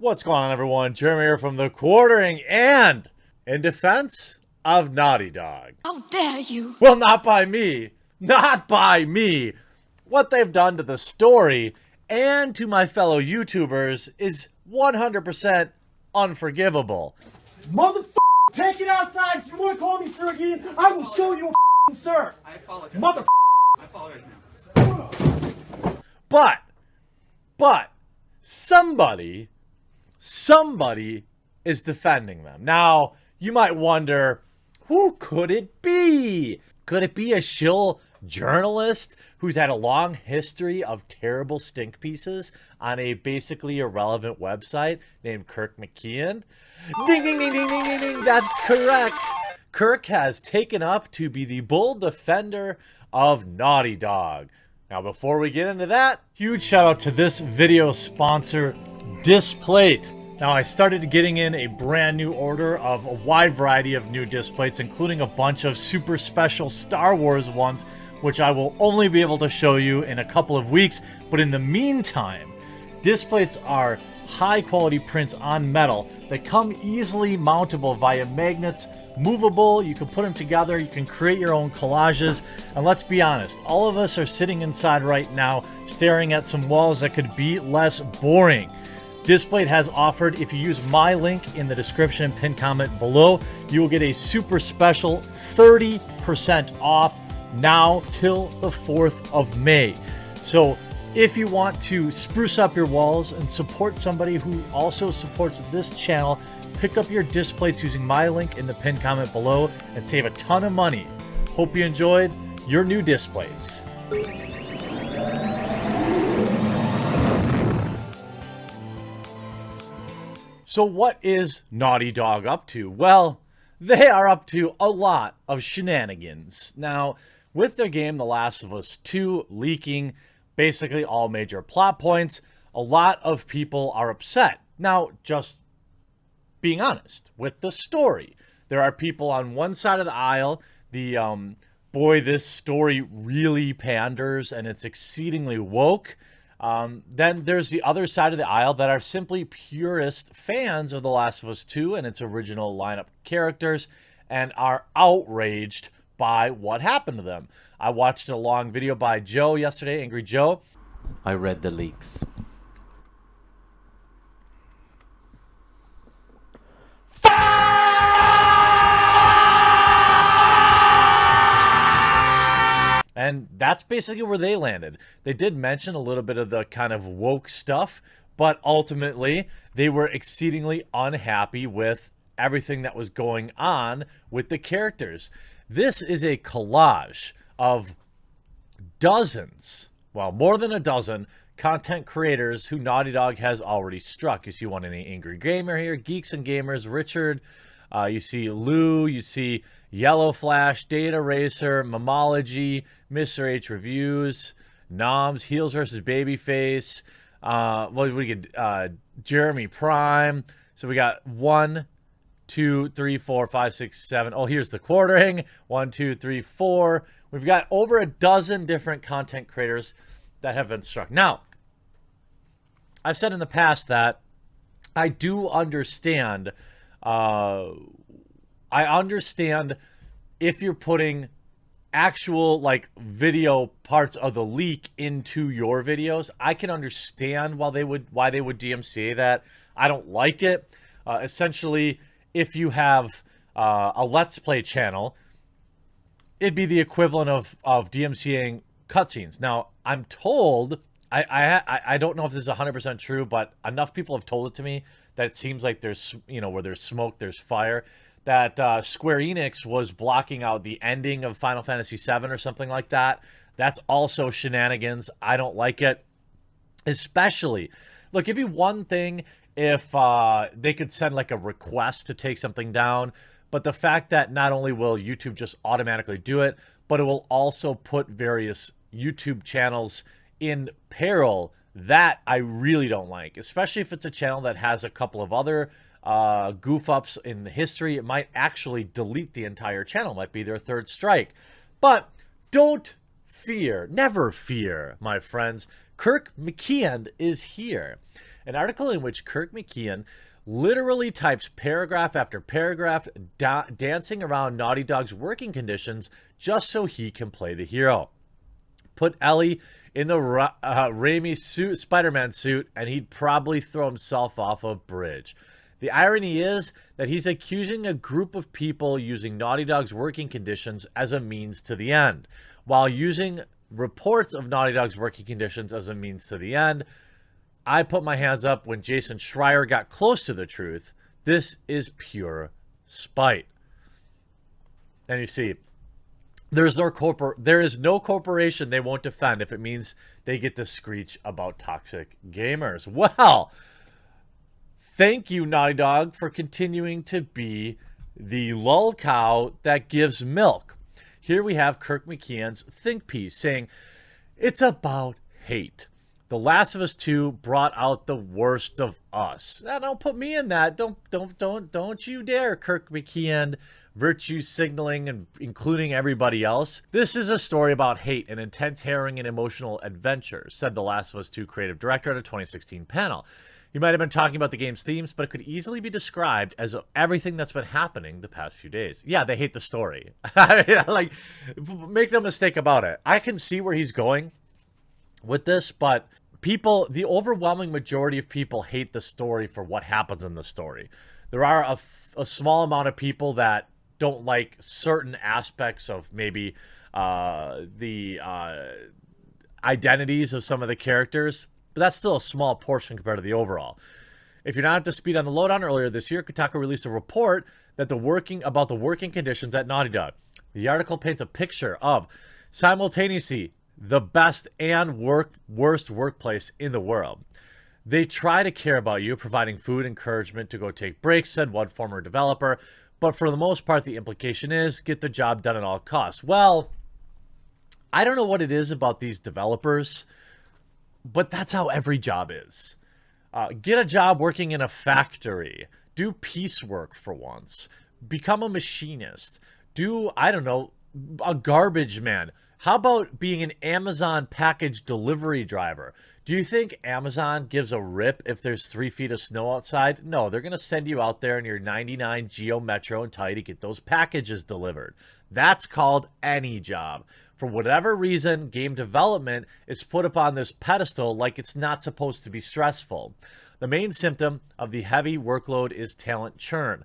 What's going on, everyone? Jeremy here from the Quartering, and in defense of Naughty Dog. How dare you? Well, not by me. Not by me. What they've done to the story and to my fellow YouTubers is 100% unforgivable. Motherfucker, take it outside. If you want to call me sir again, I will show you a sir. I apologize. Motherfucker. I apologize now. But somebody is defending them. Now, you might wonder, who could it be? Could it be a shill journalist who's had a long history of terrible stink pieces on a basically irrelevant website named Kirk McKeon? Ding, ding, ding, ding, ding, ding, ding. That's correct. Kirk has taken up to be the bold defender of Naughty Dog. Now, before we get into that, huge shout out to this video sponsor, Displate. Now, I started getting in a brand new order of a wide variety of new displates, including a bunch of super special Star Wars ones, which I will only be able to show you in a couple of weeks. But in the meantime, displates are high quality prints on metal that come easily mountable via magnets, movable. You can put them together, you can create your own collages, and let's be honest, all of us are sitting inside right now staring at some walls that could be less boring. Displate has offered, if you use my link in the description and pinned comment below, you will get a super special 30% off now till the 4th of May. So if you want to spruce up your walls and support somebody who also supports this channel, pick up your displates using my link in the pinned comment below and save a ton of money. Hope you enjoyed your new displates. So what is Naughty Dog up to? Well, they are up to a lot of shenanigans. Now, with their game The Last of Us 2 leaking basically all major plot points, a lot of people are upset. Now, just being honest with the story, there are people on one side of the aisle, boy, this story really panders and it's exceedingly woke. Then there's the other side of the aisle that are simply purist fans of The Last of Us 2 and its original lineup characters and are outraged by what happened to them. I watched a long video by Joe yesterday, Angry Joe. I read the leaks. And that's basically where they landed. They did mention a little bit of the kind of woke stuff, but ultimately they were exceedingly unhappy with everything that was going on with the characters. This is a collage of dozens, well, more than a dozen content creators who Naughty Dog has already struck. You see one in the Angry Gamer here, Geeks and Gamers, Richard. You see Lou, you see Yellow Flash, Data Racer, Momology, Mr. H Reviews, Noms, Heels versus Babyface, what we get, Jeremy Prime. So we got 1, 2, 3, 4, 5, 6, 7. Oh, here's the Quartering. 1, 2, 3, 4. We've got over a dozen different content creators that have been struck. Now, I've said in the past that I do understand. I understand if you're putting actual like video parts of the leak into your videos. I can understand why they would DMCA that. I don't like it. Essentially, if you have a Let's Play channel, it'd be the equivalent of DMCAing cutscenes. Now, I'm told, I don't know if this is 100% true, but enough people have told it to me that it seems like there's, you know, where there's smoke, there's fire, that Square Enix was blocking out the ending of Final Fantasy VII or something like that. That's also shenanigans. I don't like it. Especially, look, it'd be one thing if they could send like a request to take something down, but the fact that not only will YouTube just automatically do it, but it will also put various YouTube channels in peril, that I really don't like, especially if it's a channel that has a couple of other goof ups in the history. It might actually delete the entire channel, might be their third strike. But don't fear, never fear, my friends. Kirk McKeon is here. An article in which Kirk McKeon literally types paragraph after paragraph dancing around Naughty Dog's working conditions just so he can play the hero. Put Ellie in the Raimi suit, Spider-Man suit, and he'd probably throw himself off a bridge. The irony is that he's accusing a group of people using Naughty Dog's working conditions as a means to the end, while using reports of Naughty Dog's working conditions as a means to the end. I put my hands up when Jason Schreier got close to the truth. This is pure spite. And you see, there is no corporation they won't defend if it means they get to screech about toxic gamers. Well, thank you, Naughty Dog, for continuing to be the lull cow that gives milk. Here we have Kirk McKeon's think piece saying, it's about hate. The Last of Us 2 brought out the worst of us. Now, don't put me in that. Don't you dare, Kirk McKeon, virtue signaling and including everybody else. This is a story about hate and intense, harrowing, and emotional adventure, said The Last of Us 2 creative director at a 2016 panel. You might have been talking about the game's themes, but it could easily be described as everything that's been happening the past few days. Yeah, they hate the story. I mean, like, make no mistake about it. I can see where he's going with this, but people, the overwhelming majority of people hate the story for what happens in the story. There are a small amount of people that don't like certain aspects of maybe the identities of some of the characters, but that's still a small portion compared to the overall. If you're not up to speed on the lowdown, earlier this year, Kotaku released a report that about the working conditions at Naughty Dog. The article paints a picture of simultaneously the best and worst workplace in the world. They try to care about you, providing food, encouragement to go take breaks, said one former developer, but for the most part, the implication is get the job done at all costs. Well, I don't know what it is about these developers, but that's how every job is. Get a job working in a factory. Do piecework for once. Become a machinist. Do, I don't know, a garbage man. How about being an Amazon package delivery driver? Do you think Amazon gives a rip if there's 3 feet of snow outside? No, they're going to send you out there in your 99 Geo Metro and tell you to get those packages delivered. That's called any job. For whatever reason, game development is put up on this pedestal like it's not supposed to be stressful. The main symptom of the heavy workload is talent churn.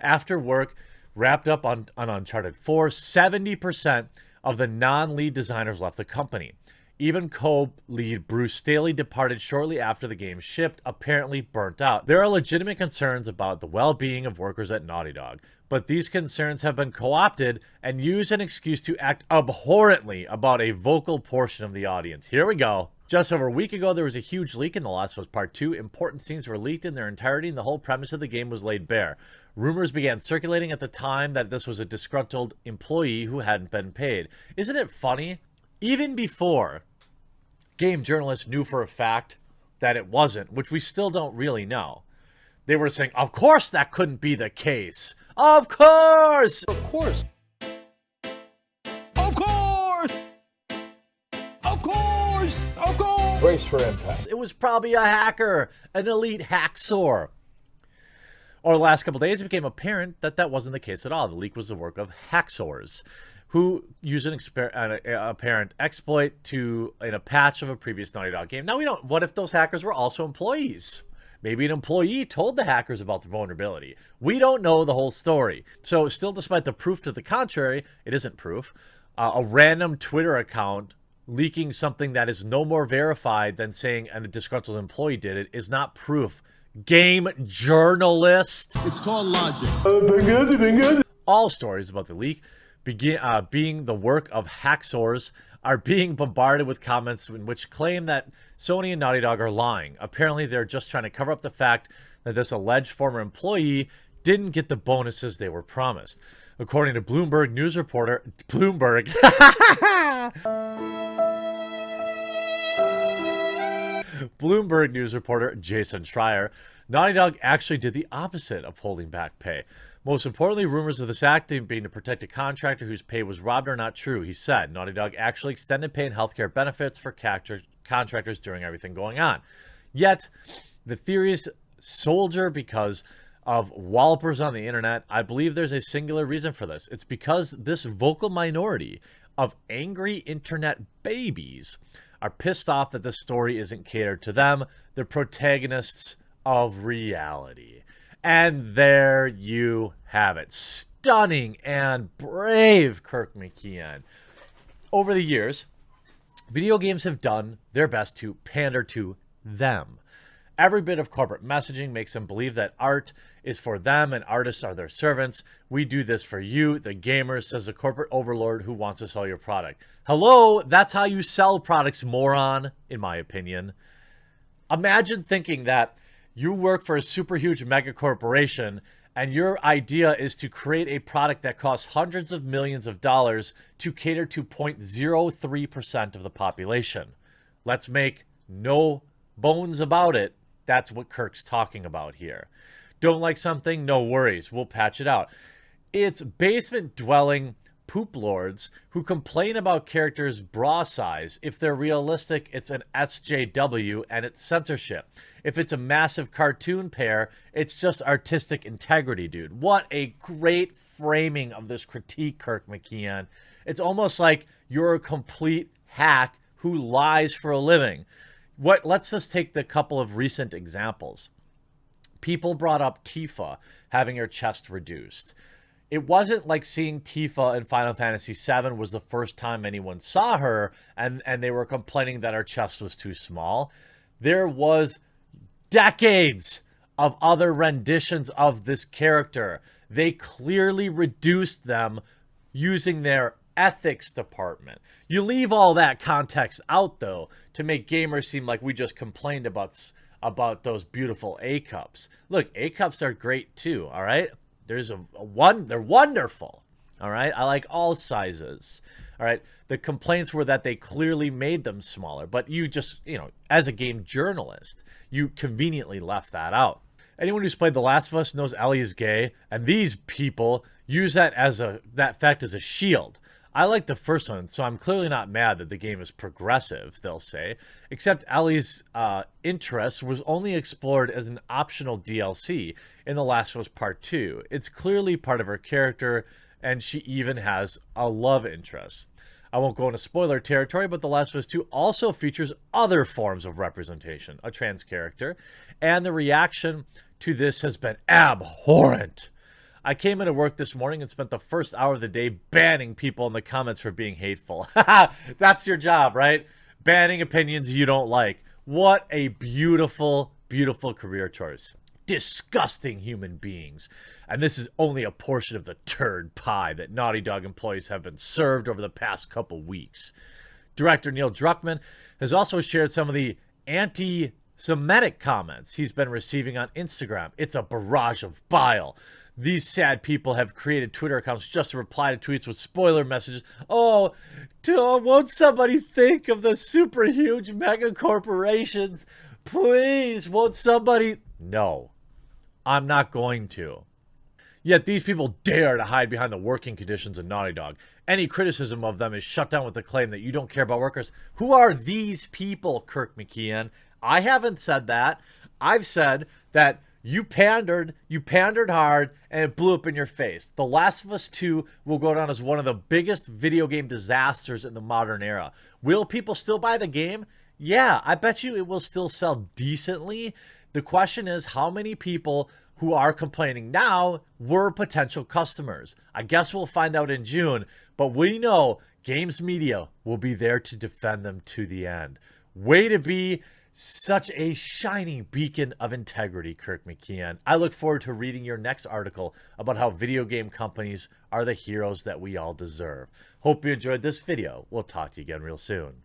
After work wrapped up on Uncharted 4, 70% of the non-lead designers left the company. Even co-lead Bruce Staley departed shortly after the game shipped, apparently burnt out. There are legitimate concerns about the well-being of workers at Naughty Dog, but these concerns have been co-opted and used as an excuse to act abhorrently about a vocal portion of the audience. Here we go. Just over a week ago, there was a huge leak in The Last of Us Part 2. Important scenes were leaked in their entirety, and the whole premise of the game was laid bare. Rumors began circulating at the time that this was a disgruntled employee who hadn't been paid. Isn't it funny? Even before game journalists knew for a fact that it wasn't, which we still don't really know, they were saying, of course that couldn't be the case. Of course! Of course. Of course! Of course! Of course! Brace for impact. It was probably a hacker, an elite hacksaw. Over the last couple days, it became apparent that that wasn't the case at all. The leak was the work of hacksaws, who used an apparent exploit in a patch of a previous Naughty Dog game. Now, we don't. What if those hackers were also employees? Maybe an employee told the hackers about the vulnerability. We don't know the whole story. So, still, despite the proof to the contrary, it isn't proof. A random Twitter account leaking something that is no more verified than saying a disgruntled employee did it is not proof. Game journalist. It's called logic. All stories about the leak being the work of hacksaws are being bombarded with comments in which claim that Sony and Naughty Dog are lying. Apparently, they're just trying to cover up the fact that this alleged former employee didn't get the bonuses they were promised. According to Bloomberg news reporter Jason Schreier, Naughty Dog actually did the opposite of holding back pay. Most importantly, rumors of this act being to protect a contractor whose pay was robbed are not true. He said Naughty Dog actually extended pay and healthcare benefits for contractors during everything going on. Yet, The theory is soldier because of wallopers on the internet. I believe there's a singular reason for this. It's because this vocal minority of angry internet babies are pissed off that the story isn't catered to them, the protagonists of reality. And there you have it. Stunning and brave, Kirk McKeon. Over the years, video games have done their best to pander to them. Every bit of corporate messaging makes them believe that art is for them and artists are their servants. We do this for you, the gamers, says the corporate overlord who wants to sell your product. Hello, that's how you sell products, moron, in my opinion. Imagine thinking that you work for a super huge mega corporation and your idea is to create a product that costs hundreds of millions of dollars to cater to 0.03% of the population. Let's make no bones about it. That's what Kirk's talking about here. Don't like something? No worries. We'll patch it out. It's basement-dwelling poop lords who complain about characters' bra size. If they're realistic, it's an SJW and it's censorship. If it's a massive cartoon pair, it's just artistic integrity, dude. What a great framing of this critique, Kirk McKeon. It's almost like you're a complete hack who lies for a living. Let's just take the couple of recent examples. People brought up Tifa having her chest reduced. It wasn't like seeing Tifa in Final Fantasy VII was the first time anyone saw her and they were complaining that her chest was too small. There was decades of other renditions of this character. They clearly reduced them using their ethics department. You leave all that context out, though, to make gamers seem like we just complained about those beautiful A-cups. Look, A-cups are great too, all right? They're wonderful, all right? I like all sizes, all right? The complaints were that they clearly made them smaller, but you just, as a game journalist, you conveniently left that out. Anyone who's played The Last of Us knows Ellie is gay, and these people use that fact as a shield. I like the first one, so I'm clearly not mad that the game is progressive, they'll say. Except Ellie's interest was only explored as an optional DLC in The Last of Us Part 2. It's clearly part of her character, and she even has a love interest. I won't go into spoiler territory, but The Last of Us 2 also features other forms of representation, a trans character, and the reaction to this has been abhorrent. I came into work this morning and spent the first hour of the day banning people in the comments for being hateful. That's your job, right? Banning opinions you don't like. What a beautiful, beautiful career choice. Disgusting human beings. And this is only a portion of the turd pie that Naughty Dog employees have been served over the past couple weeks. Director Neil Druckmann has also shared some of the anti-Semitic comments he's been receiving on Instagram. It's a barrage of bile. These sad people have created Twitter accounts just to reply to tweets with spoiler messages. Oh, won't somebody think of the super huge mega corporations? Please, won't somebody? No, I'm not going to. Yet these people dare to hide behind the working conditions of Naughty Dog. Any criticism of them is shut down with the claim that you don't care about workers. Who are these people, Kirk McKeon? I haven't said that. I've said that you pandered hard, and it blew up in your face. The Last of Us 2 will go down as one of the biggest video game disasters in the modern era. Will people still buy the game? Yeah, I bet you it will still sell decently. The question is how many people who are complaining now were potential customers. I guess we'll find out in June, but we know games media will be there to defend them to the end. Way to be such a shining beacon of integrity, Kirk McKeon. I look forward to reading your next article about how video game companies are the heroes that we all deserve. Hope you enjoyed this video. We'll talk to you again real soon.